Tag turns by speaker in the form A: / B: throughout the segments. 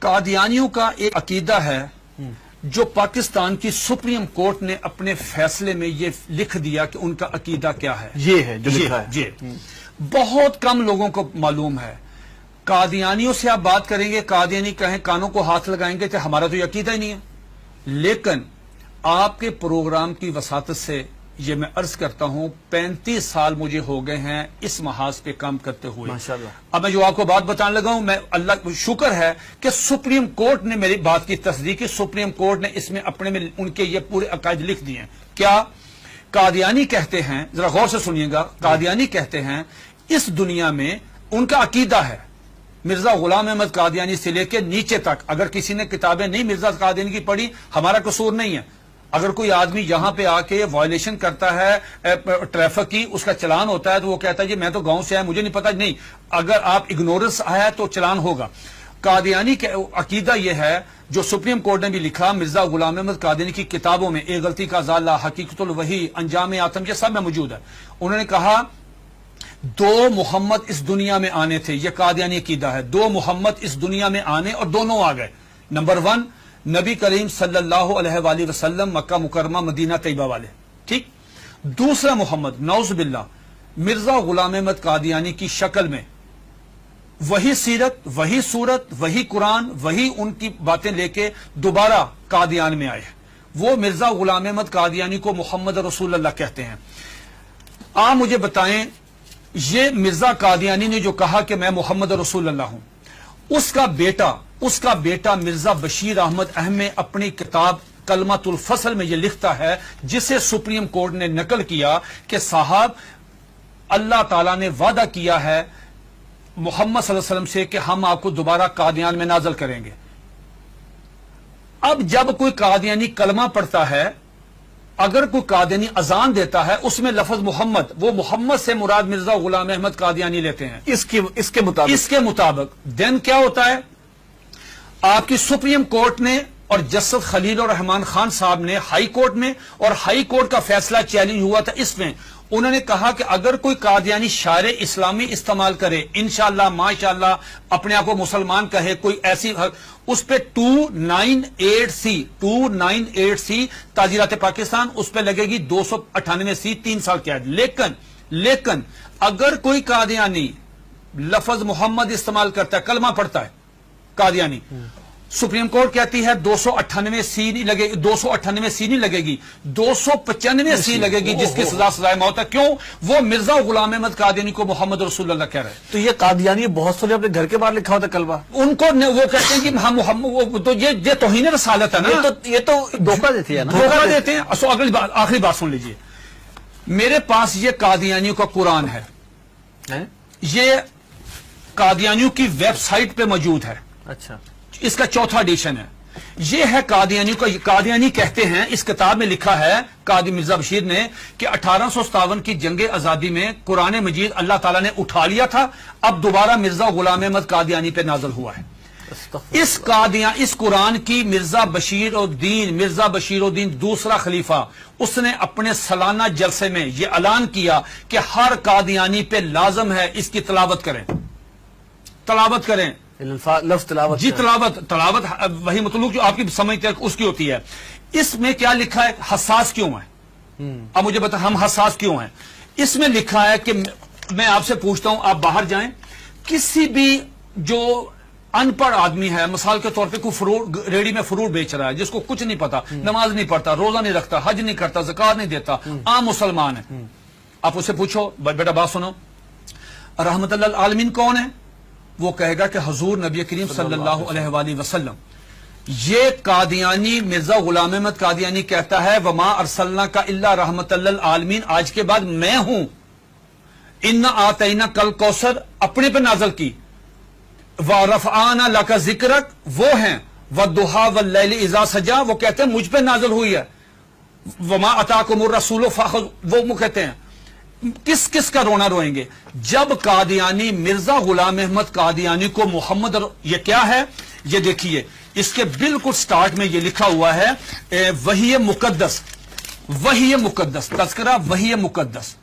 A: قادیانیوں کا ایک عقیدہ ہے جو پاکستان کی سپریم کورٹ نے اپنے فیصلے میں یہ لکھ دیا کہ ان کا عقیدہ کیا ہے.
B: یہ ہے جو لکھا ہے.
A: جی بہت کم لوگوں کو معلوم ہے. قادیانیوں سے آپ بات کریں گے، قادیانی کہیں کانوں کو ہاتھ لگائیں گے کہ ہمارا تو یہ عقیدہ ہی نہیں ہے. لیکن آپ کے پروگرام کی وساطت سے یہ میں عرض کرتا ہوں 35 سال مجھے ہو گئے ہیں اس محاذ پہ کام کرتے ہوئے.
B: ماشاءاللہ.
A: اب میں جو آپ کو بات بتانے لگا ہوں، میں اللہ کا شکر ہے کہ سپریم کورٹ نے میری بات کی تصدیق کی. سپریم کورٹ نے اس میں اپنے میں ان کے یہ پورے عقائد لکھ دیے ہیں. کیا قادیانی کہتے ہیں، ذرا غور سے سنیے گا، قادیانی کہتے ہیں اس دنیا میں ان کا عقیدہ ہے مرزا غلام احمد قادیانی سے لے کے نیچے تک. اگر کسی نے کتابیں نہیں مرزا قادیانی کی پڑھی، ہمارا قصور نہیں ہے. اگر کوئی آدمی یہاں پہ آ کے وائلیشن کرتا ہے ٹریفک کی، اس کا چلان ہوتا ہے تو وہ کہتا ہے جی میں تو گاؤں سے آیا، مجھے نہیں پتا. نہیں، اگر آپ اگنورنس آیا تو چلان ہوگا. قادیانی کا عقیدہ یہ ہے جو سپریم کورٹ نے بھی لکھا مرزا غلام احمد قادیانی کی کتابوں میں، ایک غلطی کا ازالہ، حقیقت الوحی، انجام آتم، یہ سب میں موجود ہے. انہوں نے کہا 2 محمد اس دنیا میں آنے تھے. یہ قادیانی عقیدہ ہے. 2 محمد اس دنیا میں آنے اور دونوں آ گئے. نمبر 1 نبی کریم صلی اللہ علیہ وآلہ وسلم، مکہ مکرمہ مدینہ طیبہ والے، ٹھیک. دوسرا محمد نعوذ باللہ مرزا غلام احمد قادیانی کی شکل میں وہی سیرت، وہی صورت، وہی قرآن، وہی ان کی باتیں لے کے دوبارہ قادیان میں آئے. وہ مرزا غلام احمد قادیانی کو محمد رسول اللہ کہتے ہیں. آپ مجھے بتائیں یہ مرزا قادیانی نے جو کہا کہ میں محمد رسول اللہ ہوں، اس کا بیٹا مرزا بشیر احمد احمد اپنی کتاب کلمۃ الفصل میں یہ لکھتا ہے، جسے سپریم کورٹ نے نقل کیا کہ صاحب اللہ تعالیٰ نے وعدہ کیا ہے محمد صلی اللہ علیہ وسلم سے کہ ہم آپ کو دوبارہ قادیان میں نازل کریں گے. اب جب کوئی قادیانی کلمہ پڑھتا ہے، اگر کوئی قادیانی اذان دیتا ہے، اس میں لفظ محمد، وہ محمد سے مراد مرزا غلام احمد قادیانی لیتے ہیں
B: اس کے مطابق
A: دین کیا ہوتا ہے؟ آپ کی سپریم کورٹ نے اور جسٹس خلیل الرحمان خان صاحب نے ہائی کورٹ میں، اور ہائی کورٹ کا فیصلہ چیلنج ہوا تھا اس میں، انہوں نے کہا کہ اگر کوئی قادیانی شعر اسلامی استعمال کرے، انشاءاللہ ماشاءاللہ اپنے آپ کو مسلمان کہے، کوئی ایسی، اس پہ 298C تعزیرات پاکستان، اس پہ لگے گی 298C 3 سال قید. لیکن اگر کوئی قادیانی لفظ محمد استعمال کرتا ہے، کلمہ پڑھتا ہے قادیانی، سپریم کورٹ کہتی ہے 298C نہیں لگے گی، 298C نہیں لگے گی، 295C لگے گی، جس کی سزا سزائے موت ہے. کیوں؟ وہ مرزا غلام احمد قادیانی کو محمد رسول اللہ کہہ رہے ہیں.
B: تو یہ قادیانی بہت سارے اپنے گھر کے باہر لکھا ہوتا کلمہ،
A: ان کو وہ کہتے ہیں کہ ہم محمد، تو یہ توہین رسالت ہے نا.
B: یہ تو دھوکہ دیتی ہے نا،
A: دھوکہ دیتے ہیں. آخری بات سن لیجئے، میرے پاس یہ قادیانیوں کا قرآن ہے، یہ قادیانیوں کی ویب سائٹ پہ موجود ہے.
B: اچھا،
A: اس کا 4تھا ایڈیشن ہے. یہ ہے قادیانیوں کا. قادیانی کہتے ہیں، اس کتاب میں لکھا ہے قادی مرزا بشیر نے کہ 1857 کی جنگ آزادی میں قرآن مجید اللہ تعالیٰ نے اٹھا لیا تھا، اب دوبارہ مرزا غلام احمد قادیانی پہ نازل ہوا ہے. اس قرآن کی مرزا بشیر الدین دوسرا خلیفہ، اس نے اپنے سالانہ جلسے میں یہ اعلان کیا کہ ہر قادیانی پہ لازم ہے اس کی تلاوت کریں.
B: لفظ تلاوت،
A: جی تلاوت وہی مطلوب جو آپ کی سمجھتے ہیں اس کی ہوتی ہے. اس میں کیا لکھا ہے؟ حساس کیوں ہے؟ اب مجھے بتا ہم حساس کیوں ہیں؟ اس میں لکھا ہے کہ میں آپ سے پوچھتا ہوں، آپ باہر جائیں، کسی بھی جو ان پڑھ آدمی ہے، مثال کے طور پہ کوئی ریڑی میں فروٹ بیچ رہا ہے، جس کو کچھ نہیں پتا، نماز نہیں پڑھتا، روزہ نہیں رکھتا، حج نہیں کرتا، زکات نہیں دیتا، عام مسلمان ہے، آپ اسے پوچھو بیٹا بات سنو، رحمت اللہ العالمین کون ہے؟ وہ کہے گا کہ حضور نبی کریم صلی اللہ علیہ وآلہ وسلم. یہ قادیانی مرزا غلام احمد قادیانی کہتا ہے وما ارسلناک الا رحمت للعالمین، آج کے بعد میں ہوں. انا آتینا کل کوثر اپنے پہ نازل کی، ورفعنا لک ذکرک وہ ہیں، والضحی واللیل اذا سجا وہ کہتے ہیں مجھ پہ نازل ہوئی ہے، وما اتاکم الرسول فخذوہ وہ کہتے ہیں. کس کا رونا روئیں گے جب قادیانی مرزا غلام احمد قادیانی کو محمد یہ کیا ہے؟ یہ دیکھیے اس کے بالکل سٹارٹ میں یہ لکھا ہوا ہے وحی مقدس، تذکرہ وحی مقدس.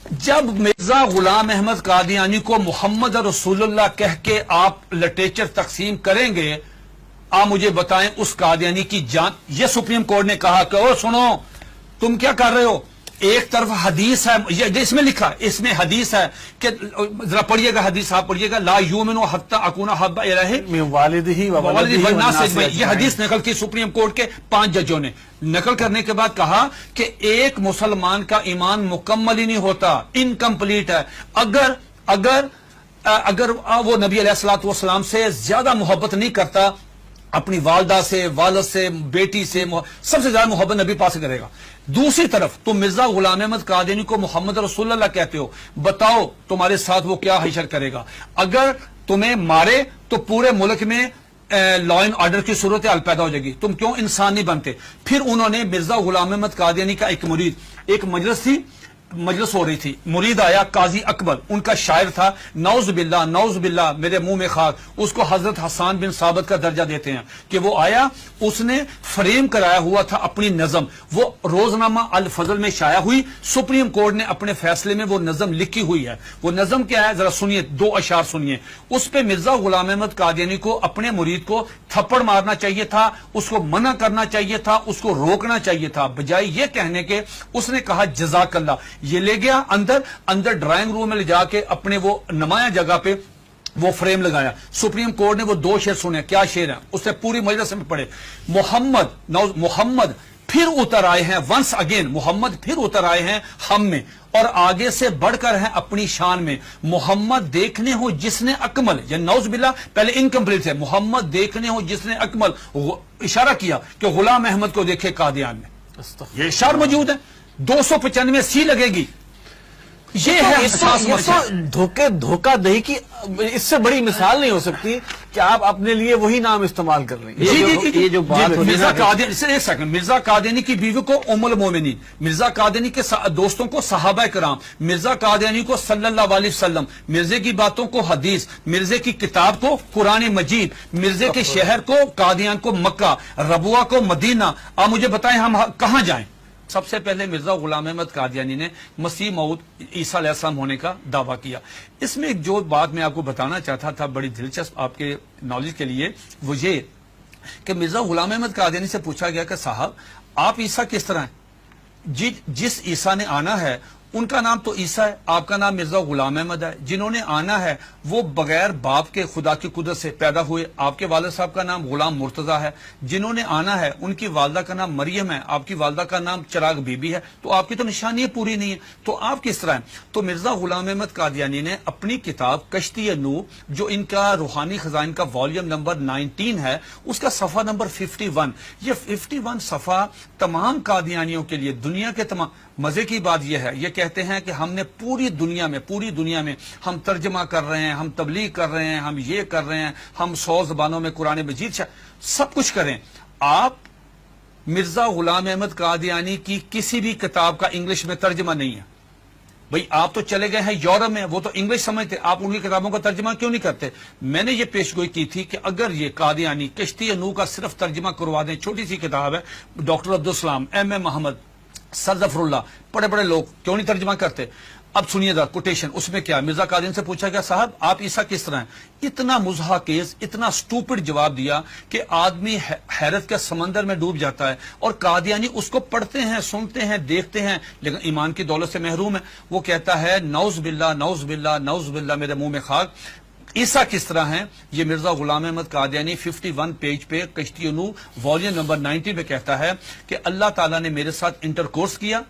A: جب مرزا غلام احمد قادیانی کو محمد رسول اللہ کہہ کے آپ لٹریچر تقسیم کریں گے، آپ مجھے بتائیں اس قادیانی کی جان. یہ سپریم کورٹ نے کہا کہ او سنو تم کیا کر رہے ہو، ایک طرف حدیث ہے، یہ اس میں لکھا، اس میں حدیث ہے کہ ذرا پڑھیے گا حدیث، آپ پڑھیے گا، لا یؤمن حتی اکون احب الیہ
B: من والدہ و ولدہ
A: والناس
B: والناس
A: اجمعین. یہ حدیث نقل کی سپریم کورٹ کے 5 ججوں نے. نقل کرنے کے بعد کہا کہ ایک مسلمان کا ایمان مکمل ہی نہیں ہوتا، انکمپلیٹ ہے اگر وہ نبی علیہ الصلوۃ والسلام سے زیادہ محبت نہیں کرتا، اپنی والدہ سے، والد سے، بیٹی سے، سب سے زیادہ محبت نبی پاس سے کرے گا. دوسری طرف تم مرزا غلام احمد قادیانی کو محمد رسول اللہ کہتے ہو، بتاؤ تمہارے ساتھ وہ کیا حشر کرے گا. اگر تمہیں مارے تو پورے ملک میں لا اینڈ آرڈر کی صورتحال پیدا ہو جائے گی، تم کیوں انسان نہیں بنتے. پھر انہوں نے مرزا غلام احمد قادیانی کا ایک مرید، ایک مجلس ہو رہی تھی، مرید آیا قاضی اکبر، ان کا شاعر تھا، نعوذ باللہ میرے منہ میں خاک، اس کو حضرت حسان بن ثابت کا درجہ دیتے ہیں کہ وہ آیا، اس نے فریم کرایا ہوا تھا اپنی نظم، وہ روزنامہ الفضل میں شائع ہوئی. سپریم کورٹ نے اپنے فیصلے میں وہ نظم لکھی ہوئی ہے. وہ نظم کیا ہے ذرا سنیے، 2 اشعار سنیے. اس پہ مرزا غلام احمد قادیانی کو اپنے مرید کو تھپڑ مارنا چاہیے تھا، اس کو منع کرنا چاہیے تھا، اس کو روکنا چاہیے تھا، بجائے یہ کہنے کے اس نے کہا جزاک اللہ. یہ لے گیا اندر ڈرائنگ روم میں لے جا کے اپنے وہ نمایاں جگہ پہ وہ فریم لگایا. سپریم کورٹ نے وہ 2 شعر سنے. کیا شعر ہیں اس نے پوری مجلس میں پڑھے. محمد پھر اتر آئے ہیں، ونس اگین محمد پھر اتر آئے ہیں ہم میں، اور آگے سے بڑھ کر ہیں اپنی شان میں. محمد دیکھنے ہو جس نے اکمل، یا نعوذ باللہ پہلے انکمپلیٹ تھے، محمد دیکھنے ہو جس نے اکمل، اشارہ کیا کہ غلام احمد کو دیکھے قادیان میں. یہ اشار موجود ہے، 295 سی لگے گی. یہ ہے
B: دھوکہ دہی کی اس سے بڑی مثال نہیں ہو سکتی کہ آپ اپنے لیے وہی نام استعمال کر رہے ہیں.
A: یہ جو بات مرزا قادیانی، ایک سیکنڈ، مرزا قادیانی کی بیوی کو ام المومنین، مرزا قادیانی کے دوستوں کو صحابہ کرام، مرزا قادیانی کو صلی اللہ علیہ وسلم، مرزے کی باتوں کو حدیث، مرزے کی کتاب کو قرآن مجید، مرزے کے شہر کو قادیان کو مکہ، ربوہ کو مدینہ. آپ مجھے بتائیں ہم کہاں جائیں؟ سب سے پہلے مرزا غلام احمد قادیانی نے مسیح موعود عیسیٰ علیہ السلام ہونے کا دعویٰ کیا. اس میں ایک جو بات میں آپ کو بتانا چاہتا تھا بڑی دلچسپ آپ کے نالج کے لیے، وہ یہ کہ مرزا غلام احمد قادیانی سے پوچھا گیا کہ صاحب آپ عیسیٰ کس طرح ہیں؟ جس عیسیٰ نے آنا ہے ان کا نام تو عیسیٰ ہے، آپ کا نام مرزا غلام احمد ہے. جنہوں نے آنا ہے وہ بغیر باپ کے خدا کی قدرت سے پیدا ہوئے، آپ کے والد صاحب کا نام غلام مرتضیٰ ہے. جنہوں نے آنا ہے ان کی والدہ کا نام مریم ہے، آپ کی والدہ کا نام چراغ بی بی ہے. تو آپ کی تو نشانی پوری نہیں ہے، تو آپ کس طرح ہیں؟ تو مرزا غلام احمد قادیانی نے اپنی کتاب کشتی نوح، جو ان کا روحانی خزائن کا والیوم نمبر 19 ہے، اس کا صفحہ نمبر 51، یہ 51 صفحہ تمام قادیانیوں کے لیے، دنیا کے تمام. مزے کی بات یہ ہے، یہ کہتے ہیں کہ ہم نے پوری دنیا میں ہم ترجمہ کر رہے ہیں، ہم تبلیغ کر رہے ہیں، ہم یہ کر رہے ہیں، ہم 100 زبانوں میں قرآن مجید سب کچھ کریں. آپ مرزا غلام احمد قادیانی کی کسی بھی کتاب کا انگلش میں ترجمہ نہیں ہے. بھئی آپ تو چلے گئے ہیں یورپ میں، وہ تو انگلش سمجھتے، آپ ان کی کتابوں کا ترجمہ کیوں نہیں کرتے؟ میں نے یہ پیشگوئی کی تھی کہ اگر یہ قادیانی کشتی نوح کا صرف ترجمہ کروا دیں، چھوٹی سی کتاب ہے، ڈاکٹر عبدالسلام، ایم اے محمد، سر ظفر اللہ، بڑے بڑے لوگ کیوں نہیں ترجمہ کرتے؟ اب سنیے دا کوٹیشن، اس میں کیا مرزا قادیانی سے پوچھا گیا صاحب آپ عیسیٰ کس طرح ہیں؟ اتنا مضحکیز، اتنا سٹوپڈ جواب دیا کہ آدمی حیرت کے سمندر میں ڈوب جاتا ہے. اور قادیانی اس کو پڑھتے ہیں، سنتے ہیں، دیکھتے ہیں، لیکن ایمان کی دولت سے محروم ہے. وہ کہتا ہے نعوذ باللہ میرے منہ میں خاک، عیسیٰ کس طرح ہیں؟ یہ مرزا غلام احمد قادیانی 51 پیج پہ کشتی نوح والیوم نمبر 19 پہ کہتا ہے کہ اللہ تعالیٰ نے میرے ساتھ انٹرکورس کیا،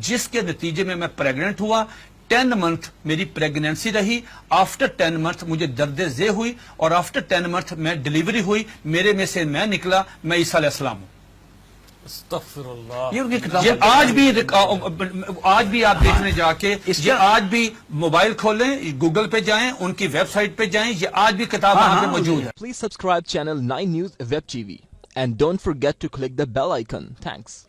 A: جس کے نتیجے میں پریگننٹ ہوا. 10 منتھ میری پریگنینسی رہی، آفٹر 10 منتھ مجھے درد ذیل ہوئی، اور آفٹر 10 منتھ میں ڈیلیوری ہوئی، میرے میں سے میں نکلا، میں عیسیٰ علیہ السلام ہوں.
B: استغفر اللہ.
A: یہ آج بھی آپ دیکھنے جا کے، یہ آج بھی موبائل کھولیں، گوگل پہ جائیں، ان کی ویب سائٹ پہ جائیں، یہ آج بھی کتاب وہاں پہ موجود ہے.
C: Please subscribe channel 9 News Web TV and don't forget to click the bell icon. Thanks.